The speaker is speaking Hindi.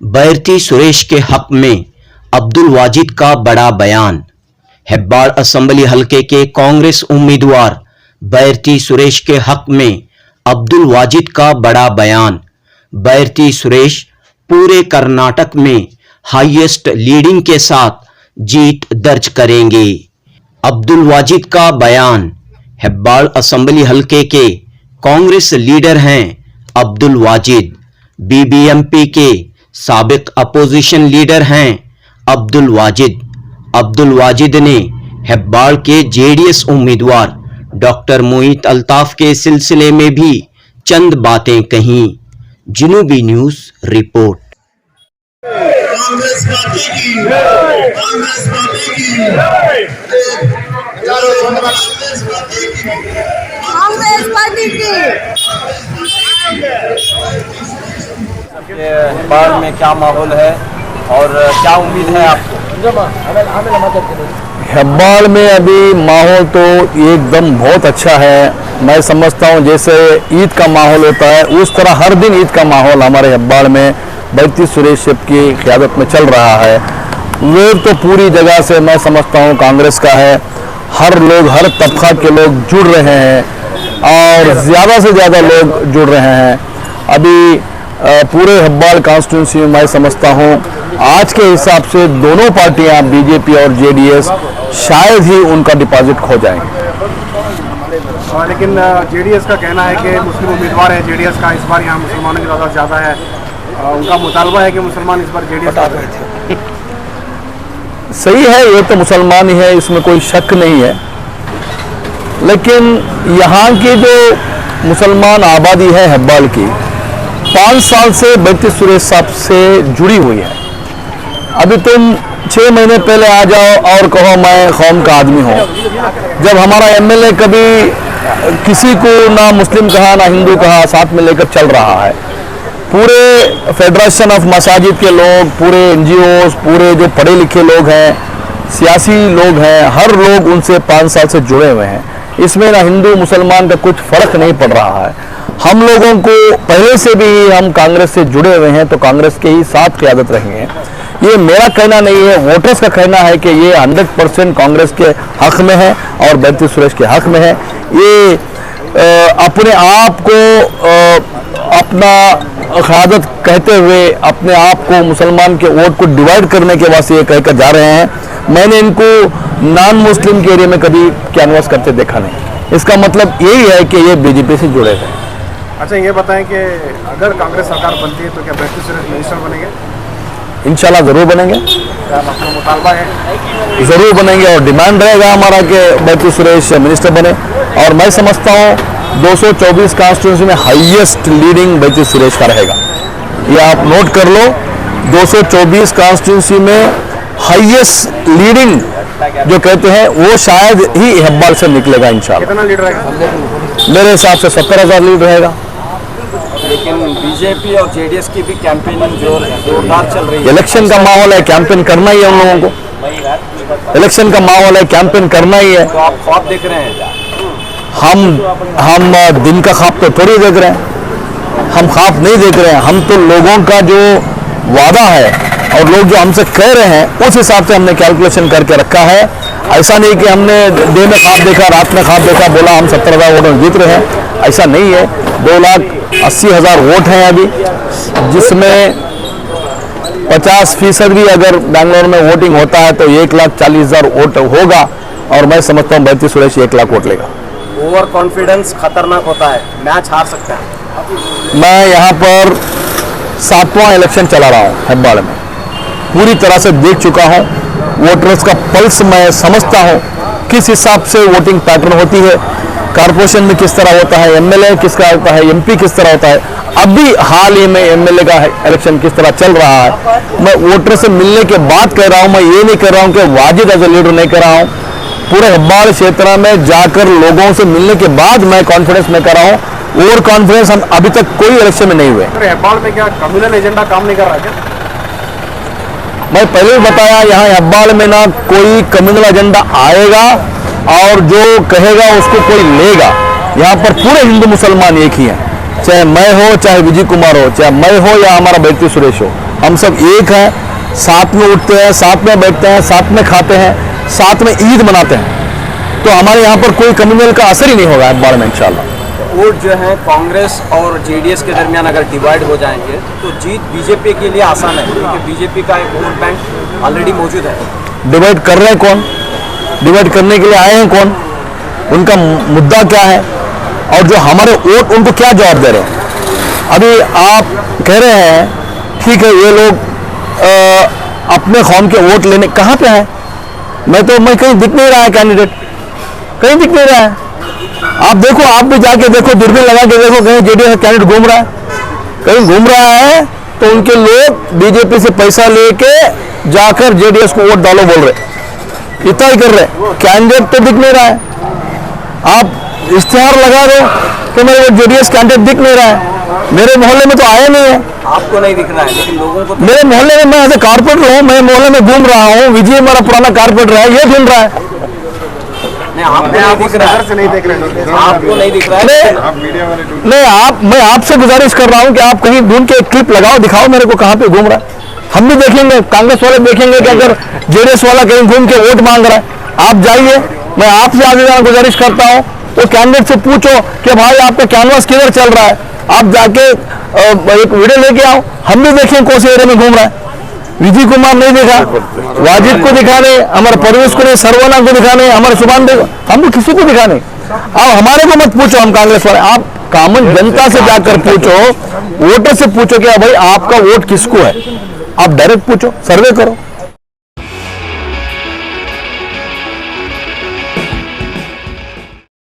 बैरती सुरेश के हक में अब्दुल वाजिद का बड़ा बयान। हेब्बाड़ असेंबली हलके के कांग्रेस उम्मीदवार बैरती सुरेश के हक में अब्दुल वाजिद का बड़ा बयान। बैरती सुरेश पूरे कर्नाटक में हाईएस्ट लीडिंग के साथ जीत दर्ज करेंगे। अब्दुल वाजिद का बयान। हेब्बाड़ असेंबली हलके के कांग्रेस लीडर हैं अब्दुल वाजिद। बीबीएमपी के साबिक अपोजिशन लीडर हैं अब्दुल वाजिद। अब्दुल वाजिद ने हेब्बाड़ के जेडीएस उम्मीदवार डॉक्टर मोहित अल्ताफ के सिलसिले में भी चंद बातें कहीं। जनूबी न्यूज रिपोर्ट। कांग्रेस पार्टी की कांग्रेस पार्टी की कांग्रेस पार्टी की हेब्बाड़ में क्या माहौल है और क्या उम्मीद है आपको? हेब्बाड़ में अभी माहौल तो एकदम बहुत अच्छा है। मैं समझता हूँ जैसे ईद का माहौल होता है उस तरह हर दिन ईद का माहौल हमारे हेब्बाड़ में बैरती सुरेश की क़यादत में चल रहा है। वो तो पूरी जगह से मैं समझता हूँ कांग्रेस का है। हर लोग, हर तबका के लोग जुड़ रहे हैं और ज़्यादा से ज़्यादा लोग जुड़ रहे हैं। अभी पूरे हेब्बाड़ कॉन्स्टिट्यूंसी में मैं समझता हूँ आज के हिसाब से दोनों पार्टियां बीजेपी और जेडीएस शायद ही उनका डिपॉजिट खो जाएंगे। लेकिन जेडीएस का कहना है कि मुस्लिम उम्मीदवार है जेडीएस का, इस बार यहाँ मुसलमानों की तादाद ज़्यादा है। उनका मुतालबा है कि मुसलमान इस बार जेडीएस का सही है, ये तो मुसलमान ही है, इसमें कोई शक नहीं है। लेकिन यहाँ की जो मुसलमान आबादी है हेब्बाड़ की 5 साल से बैरती सुरेश साहब से जुड़ी हुई है। अभी तुम 6 महीने पहले आ जाओ और कहो मैं कौम का आदमी हूँ। जब हमारा एमएलए कभी किसी को ना मुस्लिम कहा ना हिंदू कहा, साथ में लेकर चल रहा है। पूरे फेडरेशन ऑफ मसाजिद के लोग, पूरे एनजीओ, पूरे जो पढ़े लिखे लोग हैं, सियासी लोग हैं, हर लोग उनसे 5 साल से जुड़े हुए हैं। इसमें ना हिंदू मुसलमान का कुछ फर्क नहीं पड़ रहा है। हम लोगों को पहले से भी हम कांग्रेस से जुड़े हुए हैं तो कांग्रेस के ही साथ क़यादत रहेंगे। ये मेरा कहना नहीं है, वोटर्स का कहना है कि ये 100% कांग्रेस के हक में है और बैरती सुरेश के हक में है। ये अपने आप को अपना क़यादत कहते हुए अपने आप को मुसलमान के वोट को डिवाइड करने के वास्ते ये कहकर जा रहे हैं। मैंने इनको नॉन मुस्लिम के एरिया में कभी कैनवास करते देखा नहीं। इसका मतलब यही है कि ये बीजेपी से जुड़े हैं। अच्छा, ये बताएं कि अगर कांग्रेस सरकार बनती है तो क्या बैरती सुरेश मिनिस्टर बनेंगे? इंशाल्लाह ज़रूर बनेंगे। क्या आपका मुतालबा है? ज़रूर बनेंगे और डिमांड रहेगा हमारा कि बैरती सुरेश मिनिस्टर बने। और मैं समझता हूँ 224 कॉन्स्टिट्यूंसी में हाईएस्ट लीडिंग बैरती सुरेश का रहेगा। ये आप नोट कर लो, 224 कॉन्स्टिट्यूंसी में हाईएस्ट लीडिंग जो कहते हैं वो शायद ही हेब्बाड़ से निकलेगा इंशाल्लाह। कितना लीड रहेगा? मेरे हिसाब से 70,000 लीड रहेगा। लेकिन बीजेपी और जेडीएस की भी कैंपेनिंग जोरदार चल रही है। इलेक्शन का माहौल है, कैंपेन करना ही है उन लोगों को। इलेक्शन का माहौल है, कैंपेन करना ही है। तो आप ख्वाब देख रहे हैं? हम दिन का ख्वाब तो थोड़ी देख रहे हैं, हम ख्वाब नहीं देख रहे हैं। हम तो लोगों का जो वादा है और लोग जो हमसे कह रहे हैं उस हिसाब से हमने कैलकुलेशन करके रखा है। ऐसा नहीं कि हमने दिन में ख्वाब देखा, रात में ख्वाब देखा, बोला हम 70,000 वोटों जीत रहे हैं। ऐसा नहीं है। 2,80,000 वोट हैं अभी, जिसमें 50% भी अगर बेंगलोर में वोटिंग होता है तो 1,40,000 वोट होगा और मैं समझता हूँ बैरती सुरेश 1 लाख वोट लेगा। ओवर कॉन्फिडेंस खतरनाक होता है, मैच हार सकता है। मैं यहाँ पर 7वां इलेक्शन चला रहा हूँ हेब्बाड़ में, पूरी तरह से देख चुका हूँ। वोटर्स का पल्स मैं समझता हूँ, किस हिसाब से वोटिंग पैटर्न होती है, कारपोरेशन में किस तरह होता है, एमएलए किसका होता है, एमपी किस तरह होता है। अभी हाल ही में एमएलए का इलेक्शन किस तरह चल रहा है। मैं वोटर से मिलने के बाद कह रहा हूँ, मैं ये नहीं कह रहा हूँ कि वाजिद एज ए लीडर नहीं कर रहा हूँ। पूरे हेब्बाड़ क्षेत्र में जाकर लोगों से मिलने के बाद मैं कॉन्फिडेंस में कर रहा हूँ। ओवर कॉन्फिडेंस हम अभी तक कोई इलेक्शन में नहीं हुए। हेब्बाड़ में क्या कम्युनल एजेंडा काम नहीं कर रहा क्या? मैं पहले भी बताया, यहाँ हेब्बाड़ में ना कोई कम्युनल एजेंडा आएगा और जो कहेगा उसको कोई लेगा। यहाँ पर पूरे हिंदू मुसलमान एक ही हैं, चाहे मैं हो, चाहे विजय कुमार हो, चाहे मैं हो या हमारा बैरती सुरेश हो। हम सब एक हैं, साथ में उठते हैं, साथ में बैठते हैं, साथ में खाते हैं, साथ में ईद मनाते हैं। तो हमारे यहाँ पर कोई कम्युनल का असर ही नहीं होगा हेब्बाड़ में इंशाल्लाह। वोट जो है कांग्रेस और जेडीएस के दरमियान अगर डिवाइड हो जाएंगे तो जीत बीजेपी के लिए आसान है, क्योंकि बीजेपी का एक वोट बैंक ऑलरेडी मौजूद है। डिवाइड कर रहे हैं कौन? डिवाइड करने के लिए आए हैं कौन? उनका मुद्दा क्या है? और जो हमारे वोट उनको क्या जवाब दे रहे हैं? अभी आप कह रहे हैं ठीक है, ये लोग अपने कौम के वोट लेने कहाँ पे हैं? मैं कहीं दिख नहीं रहा है कैंडिडेट, कहीं दिख नहीं रहा है। आप देखो, आप भी जाके देखो, दूरबीन लगा के देखो, कहीं जेडीएस कैंडिडेट घूम रहा है, कहीं घूम रहा है तो उनके लोग बीजेपी से पैसा लेके जाकर जेडीएस को वोट डालो बोल रहे, इतना ही कर रहे, कैंडिडेट तो दिख नहीं रहा है। आप इश्तिहार लगा दो कि मेरे वो जेडीएस कैंडिडेट दिख नहीं रहा है, मेरे मोहल्ले में तो आया नहीं है। आपको नहीं दिख रहा है, लेकिन लोगों को मेरे मोहल्ले में, मैं एज ए कारपोरेटर हूँ, मैं मोहल्ले में घूम रहा हूँ, विजय मेरा पुराना कारपोरेटर है, ये घूम रहा है। नहीं, आपको नहीं दिख रहा है, से नहीं देख रहे हैं। आपको नहीं दिख रहा है। नहीं, मैं आपसे गुजारिश कर रहा हूँ कि आप कहीं ढूंढ के एक क्लिप लगाओ, दिखाओ मेरे को कहाँ पे घूम रहा है। हम भी देखेंगे, कांग्रेस वाले देखेंगे कि अगर जेडीएस वाला कहीं घूम के वोट मांग रहा है, आप जाइए, मैं आपसे आगे गुजारिश करता हूँ, तो कैंडिडेट से पूछो कि भाई आपका कैनवास किधर चल रहा है, आप जाके एक वीडियो लेके आओ, हम भी देखें कौन से एरिया में घूम रहा है। विजय कुमार नहीं देखा, वाजिद को दिखाने, हमारे परवेश को नहीं, सरवना को दिखाने, हमारे सुभान देव, हम किसी को दिखाने। आप हमारे को मत पूछो, हम कांग्रेस वाले, आप कॉमन जनता से जाकर पूछो, वोटर से पूछो कि भाई आपका वोट किसको है, आप डायरेक्ट पूछो, सर्वे करो।